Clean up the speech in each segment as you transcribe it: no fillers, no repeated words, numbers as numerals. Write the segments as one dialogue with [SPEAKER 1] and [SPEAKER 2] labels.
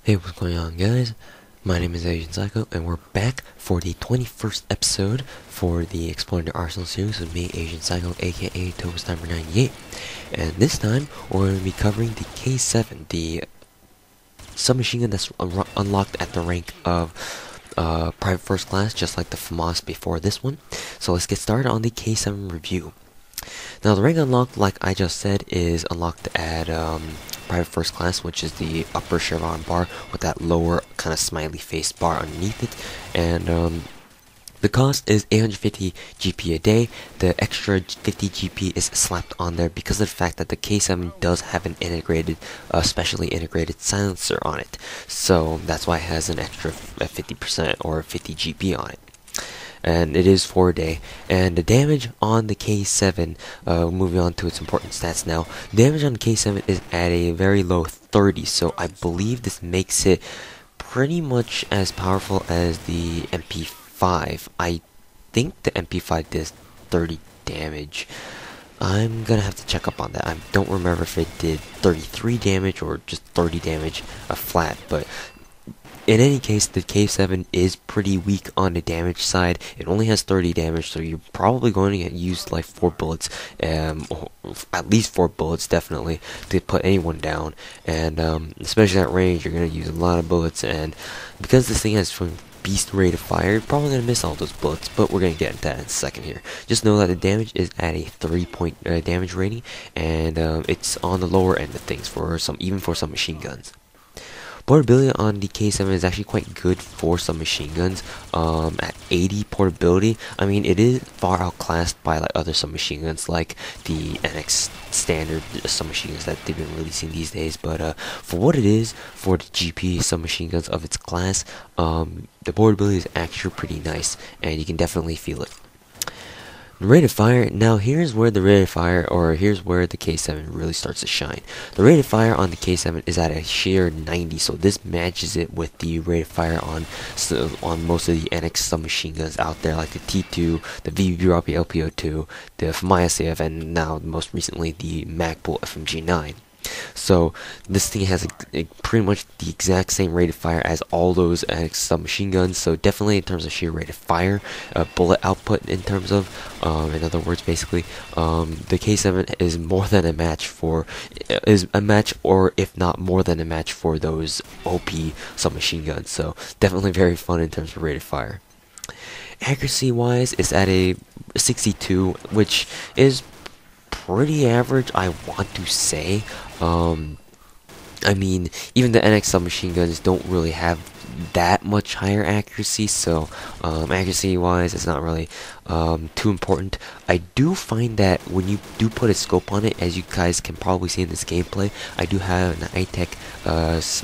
[SPEAKER 1] Hey, what's going on, guys? My name is Asian Psycho, and we're back for the 21st episode for the Exploring the Arsenal series with me, Asian Psycho, aka Toast Number 98. And this time, we're going to be covering the K7, the submachine gun that's unlocked at the rank of Private First Class, just like the FAMAS before this one. So let's get started on the K7 review. Now, the rank unlocked, like I just said, is unlocked at Private First Class, which is the upper chevron bar with that lower kind of smiley face bar underneath it. And the cost is 850 GP a day. The extra 50 GP is slapped on there because of the fact that the K7 does have an integrated, specially integrated silencer on it. So that's why it has an extra 50% or 50 GP on it. And it is for a day. And the damage on the K7, moving on to its important stats now, damage on the K7 is at a very low 30, so I believe this makes it pretty much as powerful as the MP5. I think the MP5 does 30 damage. I'm gonna have to check up on that. I don't remember if it did 33 damage or just 30 damage flat, but in any case, the K7 is pretty weak on the damage side. It only has 30 damage, so you're probably going to get used like 4 bullets, or at least 4 bullets, definitely, to put anyone down. And especially at range, you're going to use a lot of bullets. And because this thing has from beast rate of fire, you're probably going to miss all those bullets, but we're going to get into that in a second here. Just know that the damage is at a 3-point damage rating, and it's on the lower end of things for even for some machine guns. Portability on the K7 is actually quite good for some machine guns. At 80 portability, I mean, it is far outclassed by like other submachine guns like the NX standard submachine guns that they've been releasing these days. But for what it is, for the GP submachine guns of its class, the portability is actually pretty nice, and you can definitely feel it. The rate of fire, now here's where the rate of fire, or here's where the K7 really starts to shine. The rate of fire on the K7 is at a sheer 90, so this matches it with the rate of fire on most of the NX submachine guns out there, like the T2, the VB LPO2, the FAMAS, and now most recently the Magpul FMG9. So this thing has pretty much the exact same rate of fire as all those submachine guns. So definitely in terms of sheer rate of fire, bullet output in terms of, in other words, basically, the K7 is more than a match or if not more than a match for those OP submachine guns. So definitely very fun in terms of rate of fire. Accuracy wise, it's at a 62, which is pretty average, I want to say. I mean, even the NX submachine guns don't really have that much higher accuracy, so accuracy wise it's not really too important. I do find that when you do put a scope on it, as you guys can probably see in this gameplay, I do have an iTech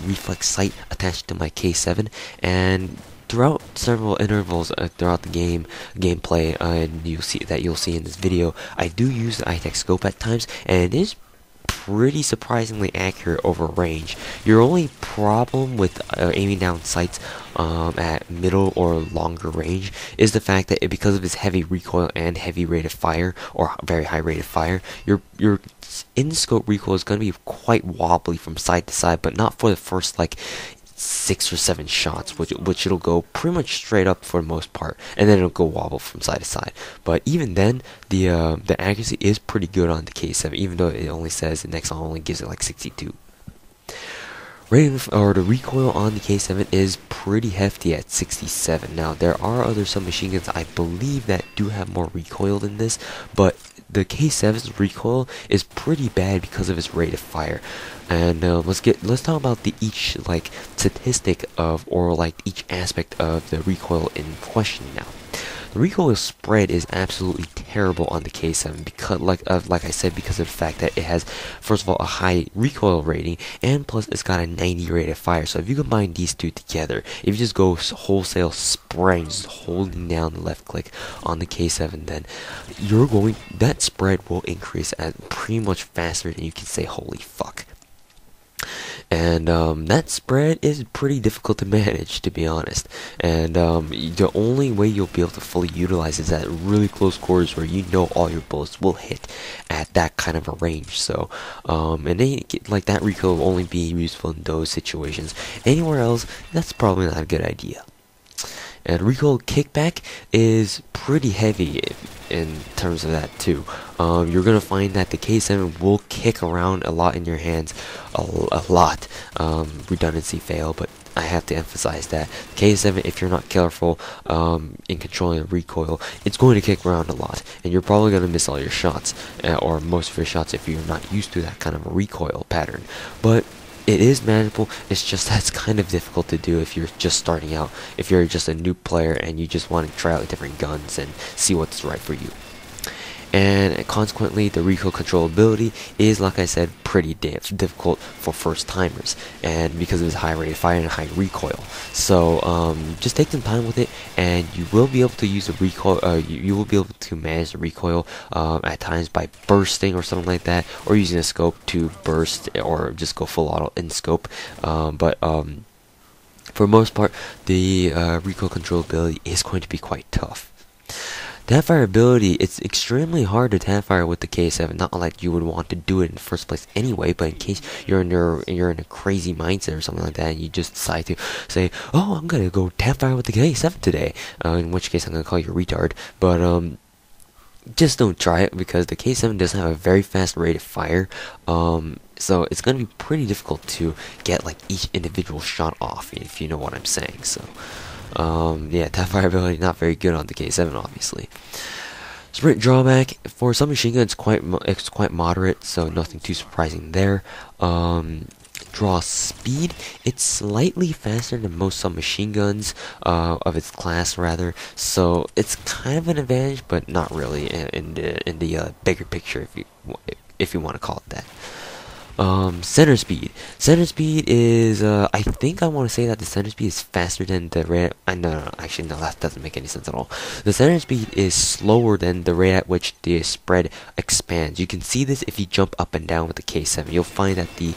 [SPEAKER 1] reflex sight attached to my K7, and throughout several intervals throughout the gameplay, and you'll see in this video, I do use the iTech scope at times, and it is pretty surprisingly accurate over range. Your only problem with aiming down sights at middle or longer range is the fact that because of its heavy recoil and heavy rate of fire, or very high rate of fire, your in-scope recoil is going to be quite wobbly from side to side, but not for the first like 6 or 7 shots, which it'll go pretty much straight up for the most part, and then it'll go wobble from side to side. But even then, the accuracy is pretty good on the K7, even though it only says the Nexon only gives it like 62. The recoil on the K7 is pretty hefty at 67. Now there are other submachine guns I believe that do have more recoil than this, but the K7's recoil is pretty bad because of its rate of fire. And let's talk about each like statistic of, or like each aspect of the recoil in question now. The recoil spread is absolutely terrible on the K7 because, like I said, because of the fact that it has, first of all, a high recoil rating, and plus it's got a 90 rate of fire. So if you combine these two together, if you just go wholesale spraying, just holding down the left click on the K7, then that spread will increase at pretty much faster than you can say holy fuck. and that spread is pretty difficult to manage, to be honest. And the only way you'll be able to fully utilize is at really close quarters where you know all your bullets will hit at that kind of a range. So and they, like, that recoil will only be useful in those situations. Anywhere else, that's probably not a good idea. And recoil kickback is pretty heavy in terms of that too. You're gonna find that the K7 will kick around a lot in your hands, a lot. Redundancy fail, but I have to emphasize that K7, if you're not careful in controlling the recoil, it's going to kick around a lot, and you're probably going to miss all your shots, or most of your shots if you're not used to that kind of a recoil pattern. But it is manageable. It's just that's kind of difficult to do if you're just starting out, if you're just a new player and you just want to try out different guns and see what's right for you. And consequently, the recoil controllability is, like I said, pretty difficult for first timers, and because of its high rate of fire and high recoil. So just take some time with it, and you will be able to use the recoil. You will be able to manage the recoil at times by bursting or something like that, or using a scope to burst, or just go full auto in scope. But for the most part, the recoil controllability is going to be quite tough. Tapfire Ability, it's extremely hard to tapfire with the K7, not like you would want to do it in the first place anyway, but in case you're in a crazy mindset or something like that, and you just decide to say, oh, I'm gonna go tapfire with the K7 today, in which case I'm gonna call you a retard, but just don't try it, because the K7 doesn't have a very fast rate of fire, so it's gonna be pretty difficult to get like each individual shot off, if you know what I'm saying. So yeah, Tapfire Ability not very good on the K7, obviously. Sprint drawback for submachine gun, it's quite moderate, so nothing too surprising there. Draw speed, it's slightly faster than most submachine guns of its class, rather. So it's kind of an advantage, but not really in the bigger picture, if you want to call it that. Center speed. Center speed is, I think I want to say that the center speed is faster than the rate. No, actually, no, that doesn't make any sense at all. The center speed is slower than the rate at which the spread expands. You can see this if you jump up and down with the K7. You'll find that the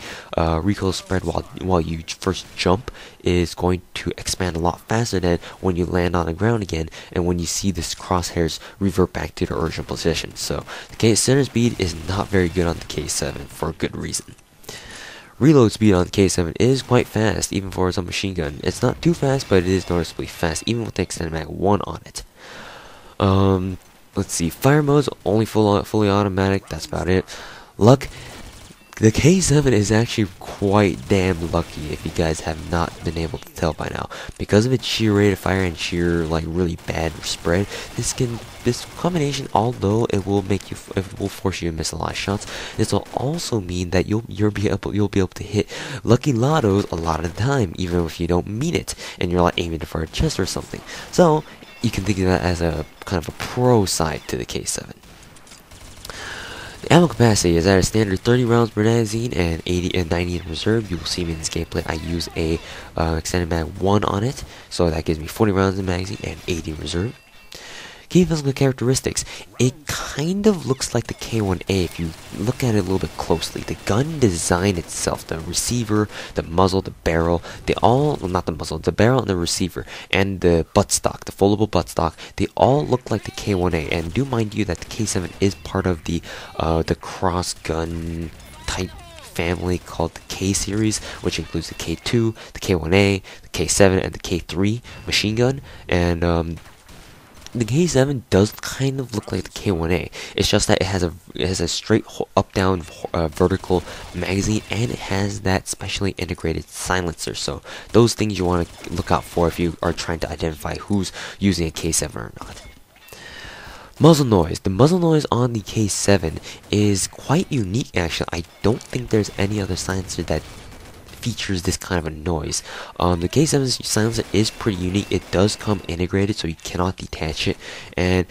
[SPEAKER 1] recoil spread while you first jump is going to expand a lot faster than when you land on the ground again, and when you see this crosshairs revert back to the original position. So the center speed is not very good on the K7 for a good reason. Reload speed on the K7 is quite fast, even for a submachine gun. It's not too fast, but it is noticeably fast, even with the extended mag 1 on it. Let's see, fire mode's only fully automatic, that's about it. Luck, the K7 is actually quite damn lucky, if you guys have not been able to tell by now. Because of its sheer rate of fire and sheer, like, really bad spread, this combination, although it will force you to miss a lot of shots, this will also mean that you'll be able to hit lucky lottos a lot of the time, even if you don't mean it, and you're like aiming for a chest or something. So you can think of that as a kind of a pro side to the K7. The ammo capacity is at a standard 30 rounds per magazine and 80 and 90 in reserve. You will see me in this gameplay. I use a extended mag 1 on it, so that gives me 40 rounds in the magazine and 80 in reserve. Key physical characteristics. It kind of looks like the K1A if you look at it a little bit closely. The gun design itself, the receiver, the muzzle, the barrel, not the muzzle, the barrel and the receiver, and the buttstock, the foldable buttstock, they all look like the K1A. And do mind you that the K7 is part of the cross gun type family called the K series, which includes the K2, the K1A, the K7, and the K3 machine gun. And the K7 does kind of look like the K1A. It's just that it has a straight up-down vertical magazine, and it has that specially integrated silencer. So those things you want to look out for if you are trying to identify who's using a K7 or not. Muzzle noise. The muzzle noise on the K7 is quite unique, actually. I don't think there's any other silencer that features this kind of a noise. The K7's silencer is pretty unique. It does come integrated, so you cannot detach it, and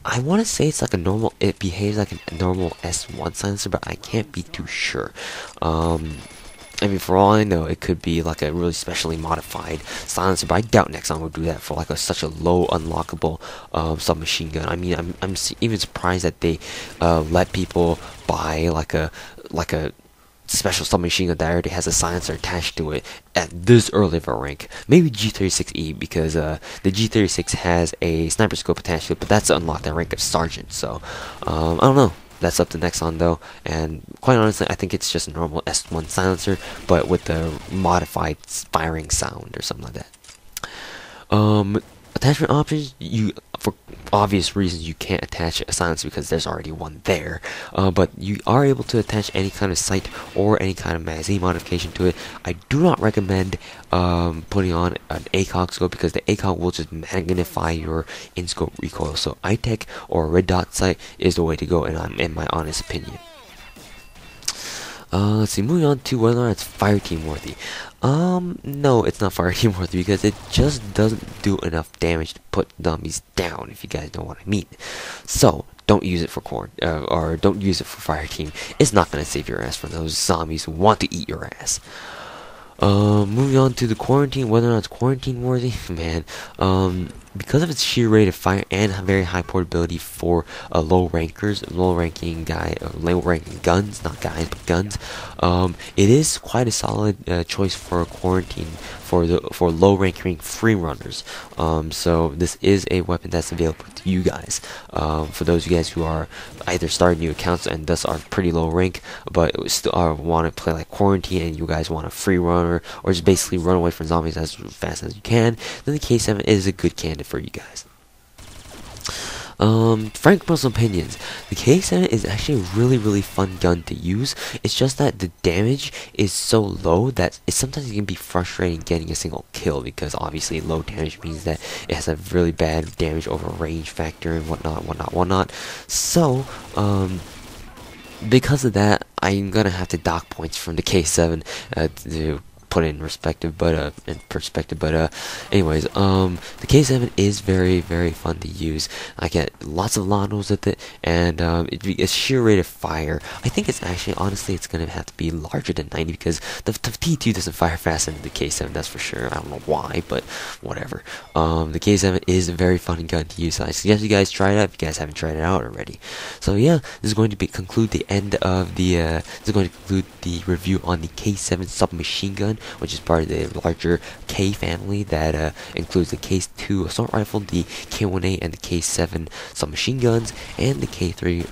[SPEAKER 1] I want to say it's like a normal, it behaves like a normal S1 silencer, but I can't be too sure. I mean, for all I know, it could be like a really specially modified silencer, but I doubt Nexon will do that for like such a low unlockable submachine gun. I mean, I'm even surprised that they let people buy like a special submachine gun that already has a silencer attached to it at this early of a rank. Maybe G36E, because the G36 has a sniper scope attached to it, but that's unlocked at rank of sergeant. So I don't know. That's up to Nexon though, and quite honestly, I think it's just a normal S1 silencer, but with the modified firing sound or something like that. Attachment options, for obvious reasons you can't attach a silencer because there's already one there, but you are able to attach any kind of sight or any kind of magazine modification to it. I do not recommend putting on an ACOG scope because the ACOG will just magnify your in-scope recoil, so iTech or red dot sight is the way to go in my honest opinion. Let's see, moving on to whether or not it's fireteam worthy. No, it's not fireteam worthy because it just doesn't do enough damage to put zombies down, if you guys know what I mean. So, don't use it for or don't use it for fireteam. It's not gonna save your ass from those zombies who want to eat your ass. Moving on to the quarantine, whether or not it's quarantine worthy, man, because of its sheer rate of fire and very high portability for low ranking guns, not guys, but guns, it is quite a solid choice for a quarantine for low ranking free runners. So this is a weapon that's available to you guys. For those of you guys who are either starting new accounts and thus are pretty low rank, but still want to play like quarantine and you guys want a free runner or just basically run away from zombies as fast as you can, then the K7 is a good candidate for you guys. Frank personal opinions. The K7 is actually a really fun gun to use. It's just that the damage is so low that sometimes it can be frustrating getting a single kill, because obviously low damage means that it has a really bad damage over range factor and whatnot. So, because of that, I'm gonna have to dock points from the K7 to put it in perspective, but anyways, the K7 is very fun to use. I get lots of lados with it, and its sheer rate of fire, I think it's actually, honestly, it's gonna have to be larger than 90, because the T2 doesn't fire faster than the K7, that's for sure. I don't know why, but whatever. The K7 is a very fun gun to use. I suggest you guys try it out if you guys haven't tried it out already. So yeah, this is going to conclude the review on the K7 submachine gun, which is part of the larger K family that includes the K2 assault rifle, the K1A, and the K7 submachine guns, and the K3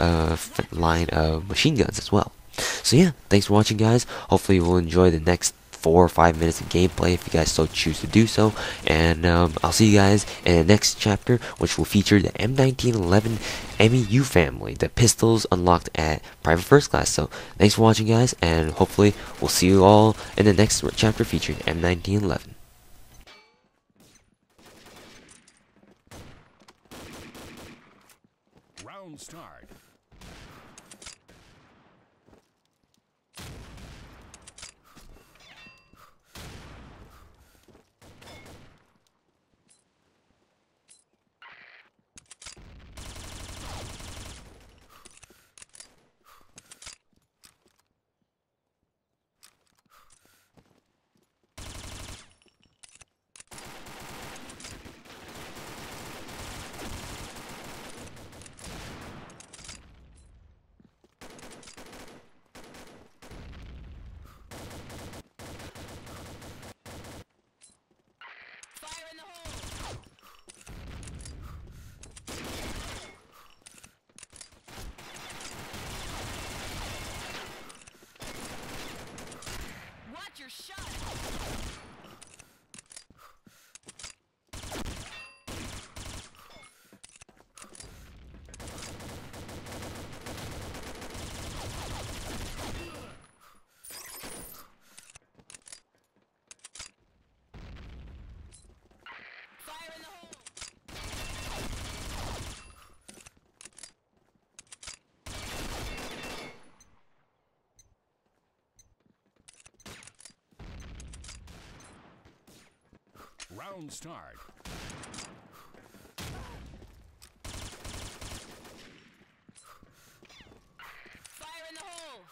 [SPEAKER 1] line of machine guns as well. So yeah, thanks for watching, guys. Hopefully you will enjoy the next 4 or 5 minutes of gameplay if you guys so choose to do so, and I'll see you guys in the next chapter, which will feature the M1911 MEU family, the pistols unlocked at private first class. So thanks for watching, guys, and hopefully we'll see you all in the next chapter featuring M1911.
[SPEAKER 2] Round start. Your shot. Fire in the hole. Round start. Fire in the hole.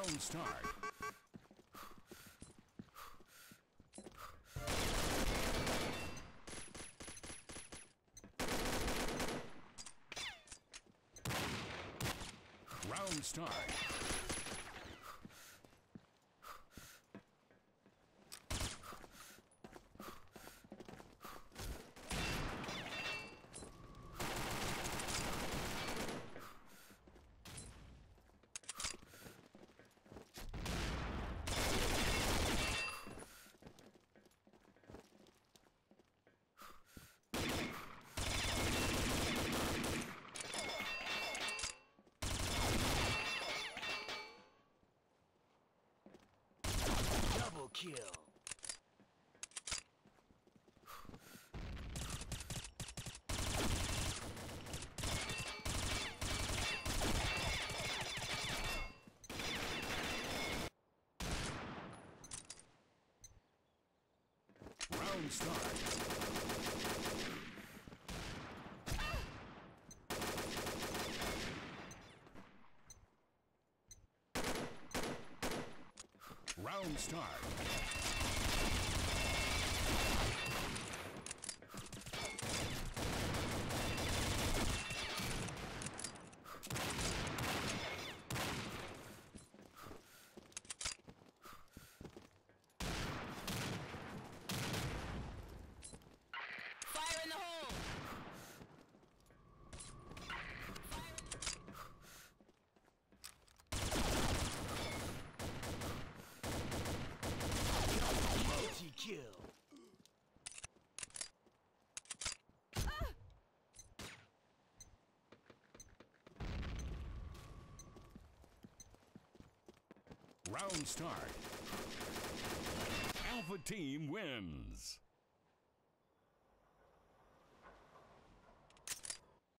[SPEAKER 2] Round start. Round start.
[SPEAKER 3] Double kill.
[SPEAKER 2] Round start. Round start. Fire in the hole.
[SPEAKER 3] Multi-kill.
[SPEAKER 2] Round start. Alpha team wins.